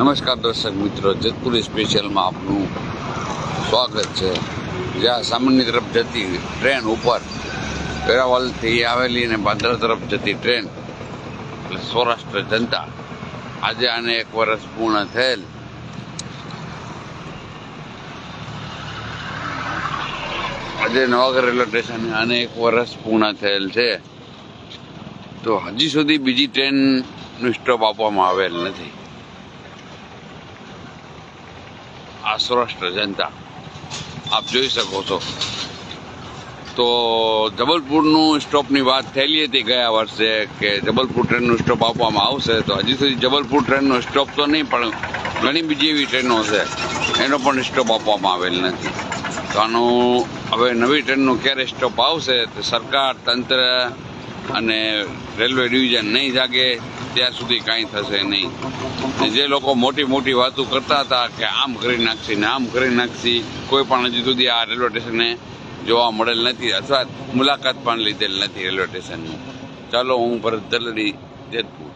નમસ્કાર દર્શક મિત્રો, જેતપુરી સ્પેશિયલમાં આપનું સ્વાગત છે. જ્યાં સામાન્ય તરફ જતી ટ્રેન ઉપર વેરાવળથી આવેલી અને બાંદ્રા તરફ જતી ટ્રેન એટલે સૌરાષ્ટ્ર જનતા આજે આને 1 વર્ષ પૂર્ણ થયેલ. આજે નવાગઢ રેલવે સ્ટેશને આને 1 વર્ષ પૂર્ણ થયેલ છે. તો હજી સુધી બીજી ટ્રેનનું સ્ટોપ આપવામાં આવેલ નથી. આ સૌરાષ્ટ્ર જનતા આપ જોઈ શકો છો. તો જબલપુરનું સ્ટોપની વાત થયેલી હતી ગયા વર્ષે કે જબલપુર ટ્રેનનું સ્ટોપ આપવામાં આવશે. તો હજી સુધી જબલપુર ટ્રેનનો સ્ટોપ તો નહીં, પણ ઘણી બીજી એવી ટ્રેનો છે એનો પણ સ્ટોપ આપવામાં આવેલ નથી. તો આનું હવે નવી ટ્રેનનું ક્યારે સ્ટોપ આવશે તો સરકાર, તંત્ર અને રેલવે ડિવિઝન નહીં જાગે ત્યાં સુધી કાંઈ થશે નહીં. જે લોકો મોટી મોટી વાતો કરતા હતા કે આમ કરી નાખશી ને આમ કરી નાખશી, કોઈ પણ હજી સુધી આ રેલવે સ્ટેશને જોવા મળેલ નથી અથવા મુલાકાત પણ લીધેલ નથી રેલવે સ્ટેશનની. ચાલો, હું ભરત તલડી, જેતપુર.